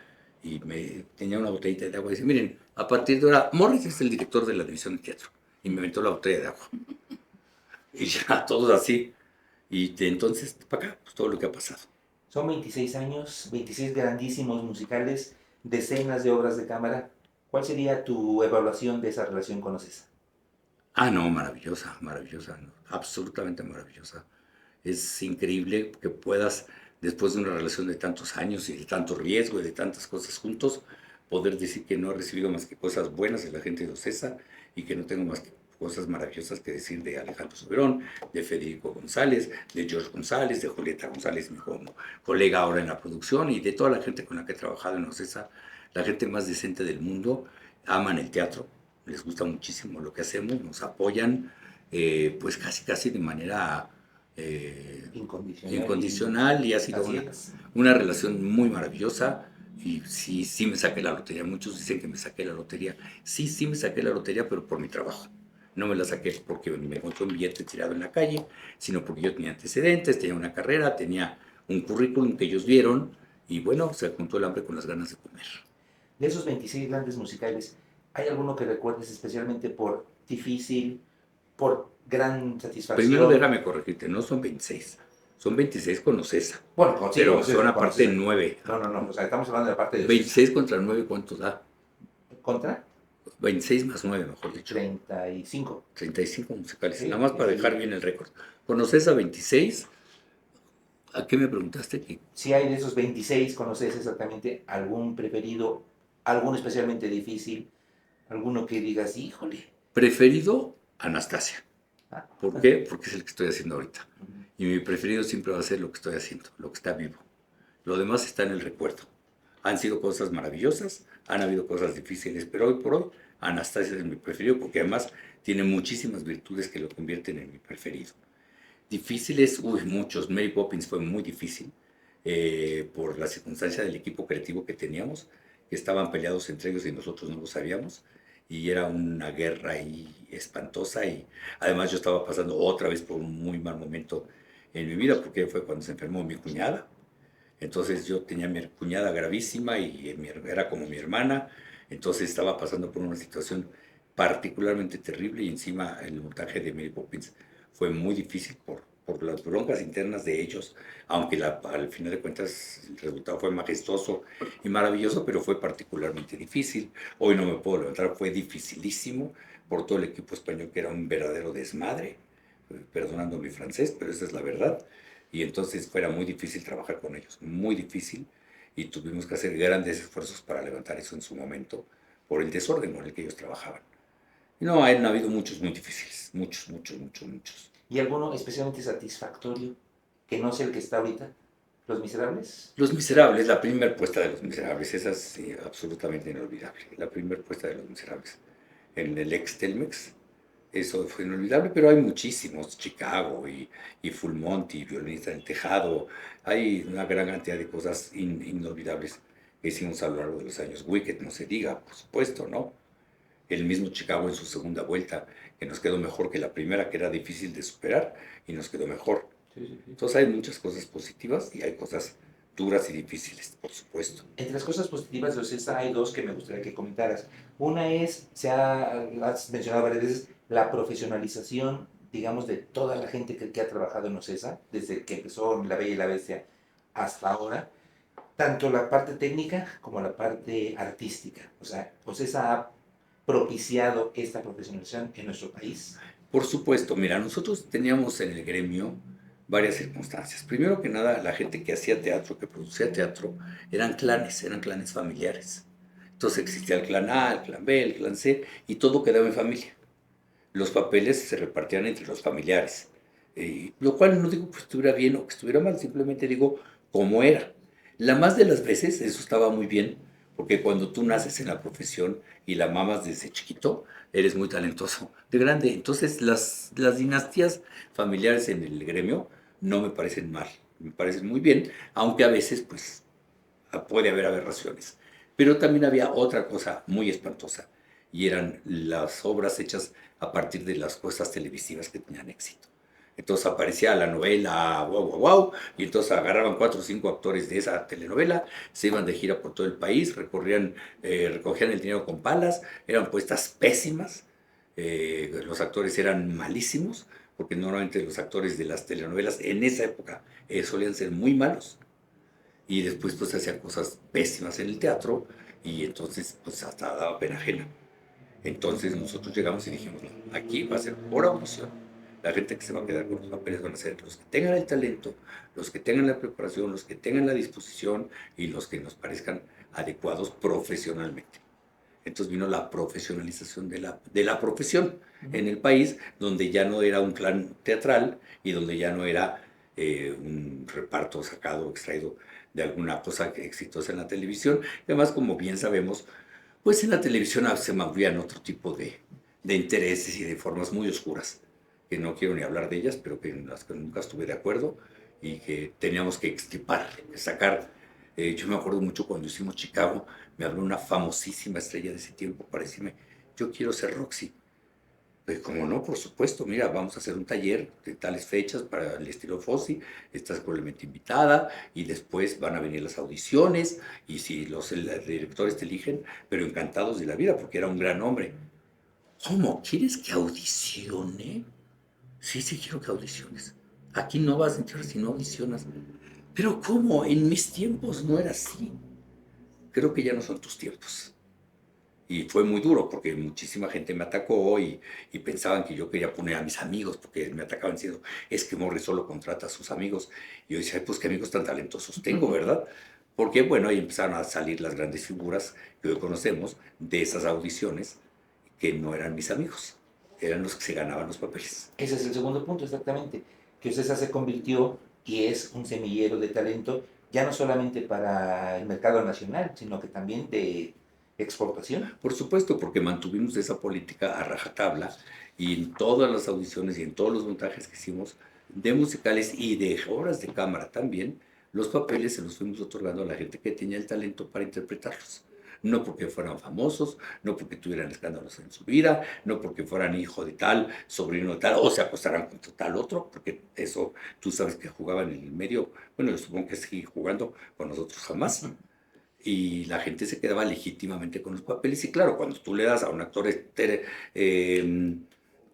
y me tenía una botellita de agua y dice, miren, a partir de ahora, Morris es el director de la división de teatro y me aventó la botella de agua. Y ya, todos así. Y de entonces, para acá, pues todo lo que ha pasado. Son 26 años, 26 grandísimos musicales, decenas de obras de cámara. ¿Cuál sería tu evaluación de esa relación con Ocesa? Ah, no, maravillosa, maravillosa, no, absolutamente maravillosa. Es increíble que puedas, después de una relación de tantos años y de tanto riesgo y de tantas cosas juntos, poder decir que no he recibido más que cosas buenas de la gente de Ocesa y que no tengo más que cosas maravillosas que decir de Alejandro Soberón, de Federico González, de George González, de Julieta González, mi colega ahora en la producción, y de toda la gente con la que he trabajado en Ocesa, la gente más decente del mundo. Aman el teatro, les gusta muchísimo lo que hacemos, nos apoyan, pues casi de manera incondicional, y ha sido una relación muy maravillosa. Y sí me saqué la lotería. Muchos dicen que me saqué la lotería. Sí me saqué la lotería, pero por mi trabajo, No me la saqué porque me encontré un billete tirado en la calle, sino porque yo tenía antecedentes, tenía una carrera, tenía un currículum que ellos vieron y bueno, se juntó el hambre con las ganas de comer. De esos 26 grandes musicales, ¿hay alguno que recuerdes especialmente por difícil, por gran Primero satisfacción? déjame corregirte, no son 26, son 26 con Ocesa, Bueno, sí, pero conoces, son aparte conoces. 9. No, no, no, o sea, estamos hablando de la parte de Ocesa. 26 contra 9, ¿cuánto da? Contra 26 más 9, mejor dicho. 35. 35 musicales, nada Sí, más para dejar y bien el récord. Con Ocesa 26, ¿a qué me preguntaste? ¿Qué si hay de esos 26, conoces exactamente algún preferido, alguno especialmente difícil, alguno que digas, híjole. preferido? Anastasia. Ah, ¿Por qué? Porque es el que estoy haciendo ahorita. ujú. Y mi preferido siempre va a ser lo que estoy haciendo, lo que está vivo. Lo demás está en el recuerdo. Han sido cosas maravillosas, han habido cosas difíciles, pero hoy por hoy Anastasia es mi preferido porque además tiene muchísimas virtudes que lo convierten en mi preferido. Difíciles, uy, muchos. Mary Poppins fue muy difícil por la circunstancia del equipo creativo que teníamos, que estaban peleados entre ellos y nosotros no lo sabíamos. Y era una guerra ahí espantosa y además yo estaba pasando otra vez por un muy mal momento en mi vida porque fue cuando se enfermó mi cuñada. Entonces yo tenía a mi cuñada gravísima y era como mi hermana, entonces estaba pasando por una situación particularmente terrible y encima el montaje de Mary Poppins fue muy difícil por las broncas internas de ellos, aunque al final de cuentas el resultado fue majestuoso y maravilloso, pero fue particularmente difícil. Hoy no me puedo levantar, fue dificilísimo por todo el equipo español que era un verdadero desmadre, perdonando mi francés, pero esa es la verdad. Y entonces fuera muy difícil trabajar con ellos, muy difícil, y tuvimos que hacer grandes esfuerzos para levantar eso en su momento por el desorden con el que ellos trabajaban. Y no, han habido muchos muy difíciles, muchos, muchos, muchos, muchos. ¿Y alguno especialmente satisfactorio que no sea el que está ahorita? ¿Los Miserables? Los Miserables, la primera puesta de Los Miserables, esa es sí, absolutamente inolvidable. La primera puesta de Los Miserables en el ex Telmex, eso fue inolvidable, pero hay muchísimos, Chicago y Full Monty, Violinista en el Tejado, hay una gran cantidad de cosas inolvidables que hicimos a lo largo de los años. Wicked, no se diga, por supuesto, ¿no? El mismo Chicago en su segunda vuelta, que nos quedó mejor que la primera, que era difícil de superar, y nos quedó mejor. Sí, sí, sí. Entonces hay muchas cosas positivas y hay cosas duras y difíciles, por supuesto. Entre las cosas positivas de Ocesa hay dos que me gustaría que comentaras. Una es, has mencionado varias veces, la profesionalización, digamos, de toda la gente que ha trabajado en Ocesa, desde que empezó La Bella y la Bestia hasta ahora, tanto la parte técnica como la parte artística. O sea, Ocesa ha propiciado esta profesionalización en nuestro país. Por supuesto, mira, nosotros teníamos en el gremio varias circunstancias. Primero que nada, la gente que hacía teatro, que producía teatro, eran clanes familiares. Entonces existía el clan A, el clan B, el clan C, y todo quedaba en familia. Los papeles se repartían entre los familiares. Lo cual no digo que estuviera bien o que estuviera mal, simplemente digo cómo era. La más de las veces eso estaba muy bien, porque cuando tú naces en la profesión y la mamas desde chiquito, eres muy talentoso de grande. Entonces las dinastías familiares en el gremio no me parecen mal, me parecen muy bien, aunque a veces pues puede haber aberraciones. Pero también había otra cosa muy espantosa, y eran las obras hechas a partir de las cosas televisivas que tenían éxito. Entonces aparecía la novela, wow, wow, wow, y entonces agarraban 4 o 5 actores de esa telenovela, se iban de gira por todo el país, recogían el dinero con palas, eran puestas pésimas, los actores eran malísimos, porque normalmente los actores de las telenovelas en esa época solían ser muy malos, y después pues hacían cosas pésimas en el teatro, y entonces pues hasta daba pena ajena. Entonces nosotros llegamos y dijimos, no, aquí va a ser por audición. La gente que se va a quedar con los papeles van a ser los que tengan el talento, los que tengan la preparación, los que tengan la disposición y los que nos parezcan adecuados profesionalmente. Entonces vino la profesionalización de la profesión en el país, donde ya no era un clan teatral y donde ya no era un reparto sacado, extraído de alguna cosa exitosa en la televisión. Además, como bien sabemos, pues en la televisión se movían otro tipo de intereses y de formas muy oscuras, que no quiero ni hablar de ellas, pero que en las que nunca estuve de acuerdo y que teníamos que extirpar, que sacar. Yo me acuerdo mucho cuando hicimos Chicago, me habló una famosísima estrella de ese tiempo para decirme, yo quiero ser Roxy. Pues como no, por supuesto, mira, vamos a hacer un taller de tales fechas para el estilo Fossi, estás probablemente invitada y después van a venir las audiciones y si los directores te eligen, pero encantados de la vida porque era un gran hombre. ¿Cómo? ¿Quieres que audicione? Sí, sí, quiero que audiciones. Aquí no vas a entrar si no audicionas. Pero ¿cómo? En mis tiempos no era así. Creo que ya no son tus tiempos. Y fue muy duro porque muchísima gente me atacó y pensaban que yo quería poner a mis amigos porque me atacaban diciendo, es que Morris solo contrata a sus amigos. Y yo decía, "Ay, pues qué amigos tan talentosos tengo, ¿verdad? Porque bueno, ahí empezaron a salir las grandes figuras que hoy conocemos de esas audiciones que no eran mis amigos, eran los que se ganaban los papeles. Ese es el segundo punto, exactamente, que Ocesa se convirtió y es un semillero de talento, ya no solamente para el mercado nacional, sino que también de exportación. Por supuesto, porque mantuvimos esa política a rajatabla y en todas las audiciones y en todos los montajes que hicimos de musicales y de obras de cámara también, los papeles se los fuimos otorgando a la gente que tenía el talento para interpretarlos. No porque fueran famosos, no porque tuvieran escándalos en su vida, no porque fueran hijo de tal, sobrino de tal, o se acostaran contra tal otro, porque eso tú sabes que jugaban en el medio, bueno, yo supongo que sigue jugando con nosotros jamás y la gente se quedaba legítimamente con los papeles. Y claro, cuando tú le das a un actor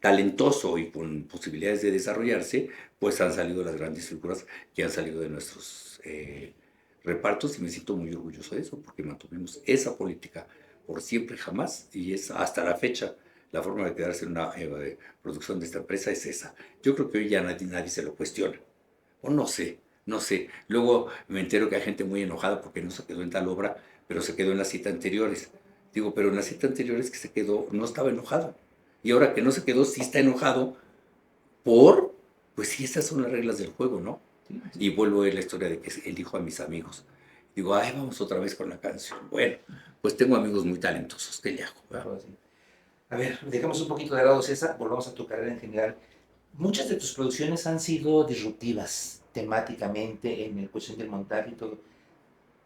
talentoso y con posibilidades de desarrollarse, pues han salido las grandes figuras que han salido de nuestros repartos y me siento muy orgulloso de eso porque mantuvimos esa política por siempre jamás y es hasta la fecha. La forma de quedarse en una producción de esta empresa es esa. Yo creo que hoy ya nadie se lo cuestiona. O no sé, no sé. Luego me entero que hay gente muy enojada porque no se quedó en tal obra, pero se quedó en las citas anteriores. Digo, pero en las citas anteriores que se quedó no estaba enojado. Y ahora que no se quedó, sí está enojado por, pues sí, estas son las reglas del juego, ¿no? Sí, Y sí. vuelvo a ver la historia de que elijo a mis amigos. Digo, ay, vamos otra vez con la canción. Bueno, pues tengo amigos muy talentosos, ¿qué le hago? ¿Verdad? Todo así. A ver, dejamos un poquito de lado César, volvamos a tu carrera en general. Muchas de tus producciones han sido disruptivas temáticamente en el cuestión del montaje y todo.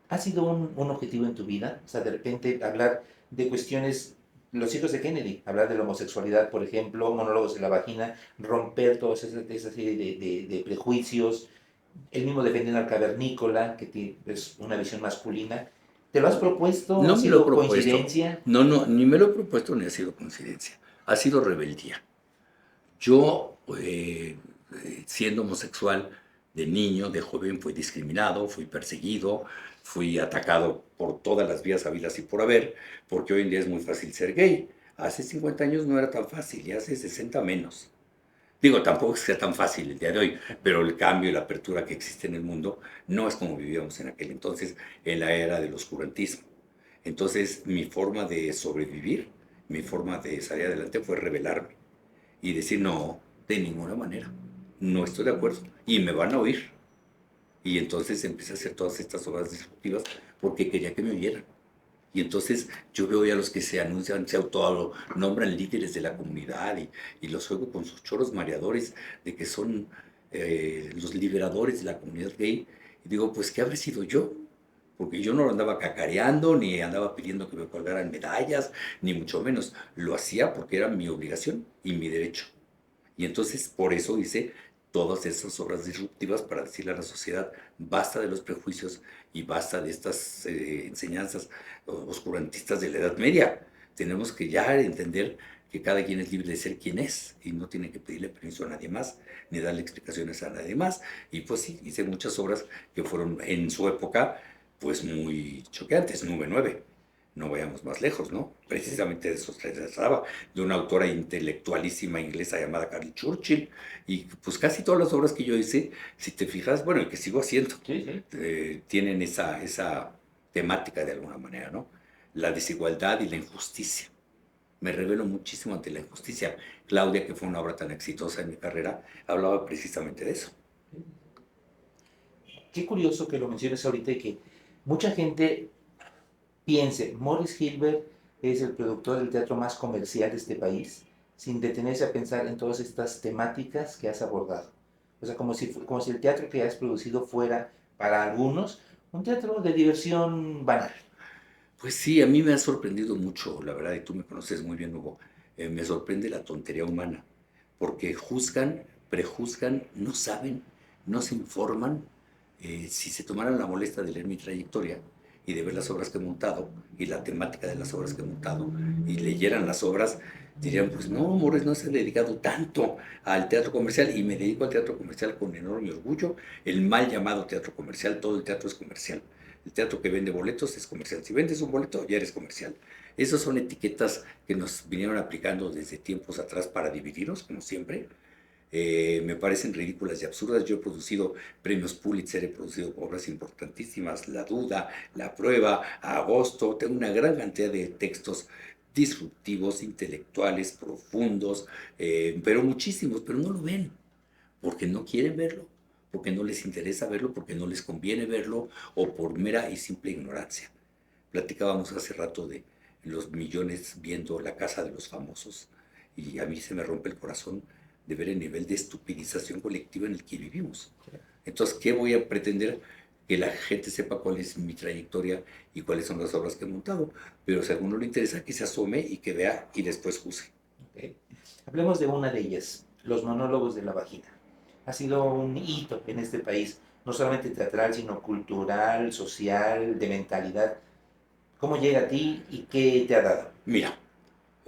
¿Ha sido un objetivo en tu vida? O sea, de repente hablar de cuestiones, los hijos de Kennedy, hablar de la homosexualidad, por ejemplo, monólogos de la vagina, romper toda esa serie de prejuicios, el mismo defendiendo al cavernícola, que es una visión masculina. ¿Te lo has propuesto? ¿Ha No me lo he sido propuesto. coincidencia? No, no, ni me lo he propuesto ni ha sido coincidencia. Ha sido rebeldía. Yo, siendo homosexual de niño, de joven, fui discriminado, fui perseguido, fui atacado por todas las vías habidas y por haber, porque hoy en día es muy fácil ser gay. Hace 50 años no era tan fácil y hace 60 menos. Digo, tampoco es que sea tan fácil el día de hoy, pero el cambio y la apertura que existe en el mundo no es como vivíamos en aquel entonces, en la era del oscurantismo. Entonces, mi forma de sobrevivir, mi forma de salir adelante fue rebelarme y decir, no, de ninguna manera, no estoy de acuerdo y me van a oír. Y entonces empecé a hacer todas estas obras disruptivas porque quería que me oyeran. Y entonces yo veo ya los que se anuncian, se autonombran líderes de la comunidad y los oigo con sus choros mareadores de que son los liberadores de la comunidad gay. Y digo, pues, ¿qué habré sido yo? Porque yo no lo andaba cacareando, ni andaba pidiendo que me colgaran medallas, ni mucho menos. Lo hacía porque era mi obligación y mi derecho. Y entonces por eso hice todas esas obras disruptivas para decirle a la sociedad, basta de los prejuicios y basta de estas enseñanzas oscurantistas de la Edad Media. Tenemos que ya entender que cada quien es libre de ser quien es y no tiene que pedirle permiso a nadie más, ni darle explicaciones a nadie más. Y pues sí, hice muchas obras que fueron en su época pues muy choqueantes, Nube 9 no vayamos más lejos, ¿no? Precisamente de eso se trataba, de una autora intelectualísima inglesa llamada Carol Churchill, y pues casi todas las obras que yo hice, si te fijas, bueno, y que sigo haciendo, Sí, sí. tienen esa temática de alguna manera, ¿no? La desigualdad y la injusticia. Me revelo muchísimo ante la injusticia. Claudia, que fue una obra tan exitosa en mi carrera, hablaba precisamente de eso. Qué curioso que lo menciones ahorita y que mucha gente piense, Morris Hilbert es el productor del teatro más comercial de este país, sin detenerse a pensar en todas estas temáticas que has abordado. O sea, como si el teatro que has producido fuera, para algunos, un teatro de diversión banal. Pues sí, a mí me ha sorprendido mucho, la verdad, y tú me conoces muy bien, Hugo, Me sorprende la tontería humana, porque juzgan, prejuzgan, no saben, no se informan. Si se tomaran la molestia de leer mi trayectoria y de ver las obras que he montado y la temática de las obras que he montado y leyeran las obras, dirían, pues no, Morris no se ha dedicado tanto al teatro comercial, y me dedico al teatro comercial con enorme orgullo. El mal llamado teatro comercial, todo el teatro es comercial. El teatro que vende boletos es comercial. Si vendes un boleto, ya eres comercial. Esas son etiquetas que nos vinieron aplicando desde tiempos atrás para dividirnos, como siempre. Me parecen ridículas y absurdas. Yo he producido premios Pulitzer, he producido obras importantísimas, La Duda, La Prueba, Agosto. Tengo una gran cantidad de textos disruptivos, intelectuales, profundos, pero muchísimos, pero no lo ven, porque no quieren verlo, porque no les interesa verlo, porque no les conviene verlo, o por mera y simple ignorancia. Platicábamos hace rato de los millones viendo La Casa de los Famosos, y a mí se me rompe el corazón de ver el nivel de estupidización colectiva en el que vivimos. Entonces, ¿qué voy a pretender? Que la gente sepa cuál es mi trayectoria y cuáles son las obras que he montado. Pero si a alguno le interesa, que se asome y que vea y después juzgue. Okay. Hablemos de una de ellas, Los monólogos de la vagina. Ha sido un hito en este país, no solamente teatral, sino cultural, social, de mentalidad. ¿Cómo llega a ti y qué te ha dado? Mira,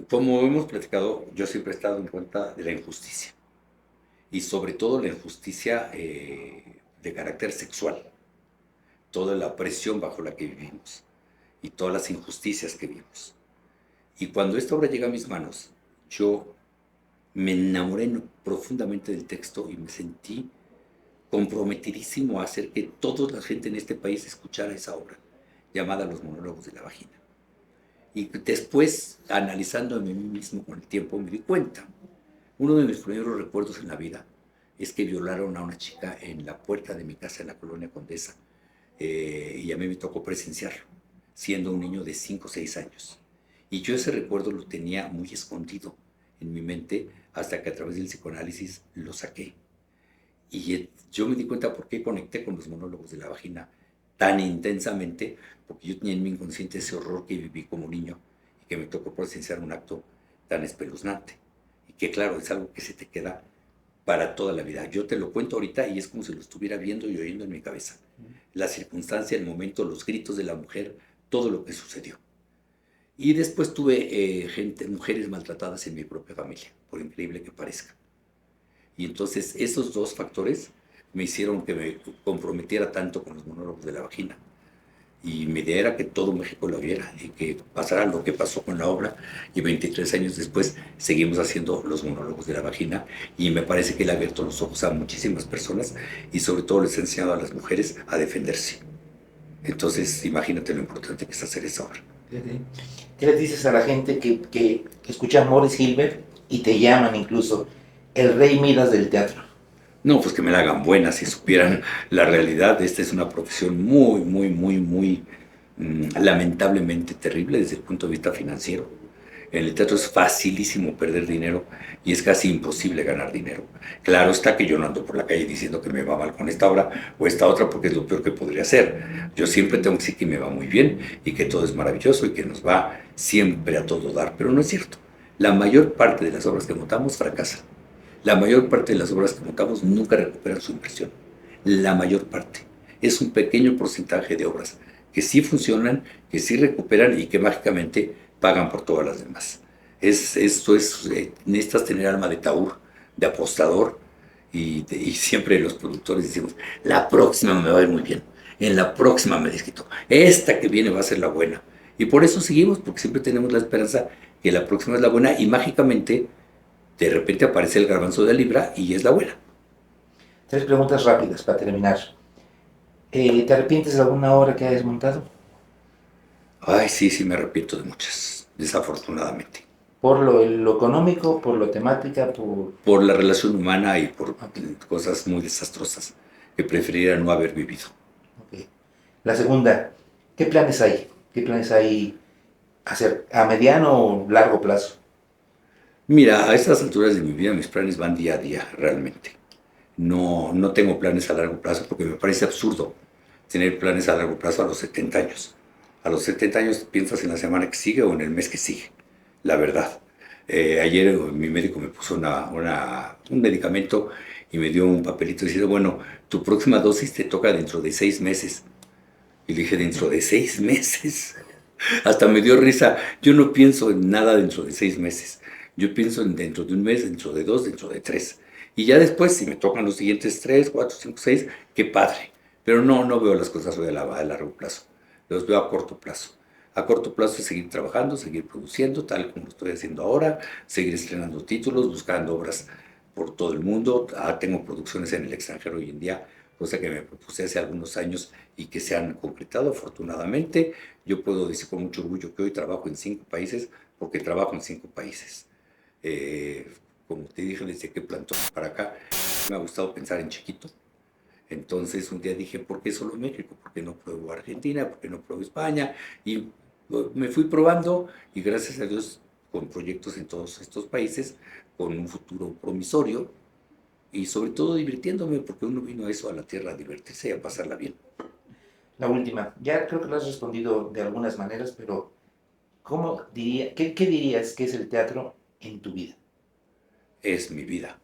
como hemos platicado, yo siempre he estado en contra de la injusticia. Y sobre todo la injusticia de carácter sexual. Toda la presión bajo la que vivimos y todas las injusticias que vivimos. Y cuando esta obra llega a mis manos, yo me enamoré profundamente del texto y me sentí comprometidísimo a hacer que toda la gente en este país escuchara esa obra, llamada Los monólogos de la vagina. Y después, analizándome a mí mismo con el tiempo, me di cuenta. Uno de mis primeros recuerdos en la vida es que violaron a una chica en la puerta de mi casa en la colonia Condesa. Y a mí me tocó presenciarlo, siendo un niño de 5 o 6 años. Y yo ese recuerdo lo tenía muy escondido en mi mente hasta que a través del psicoanálisis lo saqué. Y yo me di cuenta por qué conecté con los monólogos de la vagina tan intensamente, porque yo tenía en mi inconsciente ese horror que viví como niño y que me tocó presenciar un acto tan espeluznante. Y que claro, es algo que se te queda para toda la vida. Yo te lo cuento ahorita y es como si lo estuviera viendo y oyendo en mi cabeza. La circunstancia, el momento, los gritos de la mujer, todo lo que sucedió. Y después tuve mujeres maltratadas en mi propia familia, por increíble que parezca. Y entonces esos dos factores me hicieron que me comprometiera tanto con los monólogos de la vagina. Y mi idea era que todo México lo viera y que pasara lo que pasó con la obra. Y 23 años después seguimos haciendo los monólogos de la vagina. Y me parece que le ha abierto los ojos a muchísimas personas y sobre todo les ha enseñado a las mujeres a defenderse. Entonces, imagínate lo importante que es hacer esa obra. ¿Qué les dices a la gente que escucha a Morris Hilbert y te llaman incluso el rey Midas del teatro? No, pues que me la hagan buena si supieran la realidad. Esta es una profesión muy, lamentablemente terrible desde el punto de vista financiero. En el teatro es facilísimo perder dinero y es casi imposible ganar dinero. Claro está que yo no ando por la calle diciendo que me va mal con esta obra o esta otra porque es lo peor que podría hacer. Yo siempre tengo que decir que me va muy bien y que todo es maravilloso y que nos va siempre a todo dar, pero no es cierto. La mayor parte de las obras que montamos fracasan. La mayor parte de las obras que montamos nunca recuperan su inversión. La mayor parte. Es un pequeño porcentaje de obras que sí funcionan, que sí recuperan y que mágicamente pagan por todas las demás. Necesitas tener alma de taur, de apostador, y siempre los productores decimos, la próxima me va a ir muy bien, en la próxima me desquito, esta que viene va a ser la buena. Y por eso seguimos, porque siempre tenemos la esperanza que la próxima es la buena y mágicamente de repente aparece el garbanzo de libra y es la buena. 3 preguntas rápidas para terminar. ¿Te arrepientes de alguna obra que hayas montado? Ay, sí, me arrepiento de muchas, desafortunadamente. ¿Por lo económico, por lo temática, por la relación humana y por cosas muy desastrosas que preferiría no haber vivido? Okay. La segunda, ¿qué planes hay? ¿Qué planes hay hacer a mediano o largo plazo? Mira, a estas alturas de mi vida mis planes van día a día, realmente. No tengo planes a largo plazo porque me parece absurdo tener planes a largo plazo a los 70 años. A los 70 años piensas en la semana que sigue o en el mes que sigue, la verdad. Ayer mi médico me puso un medicamento y me dio un papelito diciendo, bueno, tu próxima dosis te toca dentro de 6 meses. Y le dije, ¿dentro de 6 meses? Hasta me dio risa. Yo no pienso en nada dentro de 6 meses. Yo pienso en dentro de un mes, dentro de dos, dentro de tres. Y ya después, si me tocan los siguientes tres, cuatro, cinco, seis, qué padre. Pero no veo las cosas a largo plazo. Los veo a corto plazo. A corto plazo es seguir trabajando, seguir produciendo, tal como lo estoy haciendo ahora, seguir estrenando títulos, buscando obras por todo el mundo. Tengo producciones en el extranjero hoy en día, cosa que me propuse hace algunos años y que se han concretado afortunadamente. Yo puedo decir con mucho orgullo que hoy trabajo en 5 países porque trabajo en 5 países. Eh, Como te dije, desde que plantó para acá, me ha gustado pensar en chiquito. Entonces un día dije, ¿por qué solo México? ¿Por qué no pruebo Argentina? ¿Por qué no pruebo España? Y me fui probando y gracias a Dios con proyectos en todos estos países, con un futuro promisorio y sobre todo divirtiéndome porque uno vino a eso, a la tierra, a divertirse y a pasarla bien. La última, ya creo que lo has respondido de algunas maneras, pero qué dirías que es el teatro en tu vida? Es mi vida.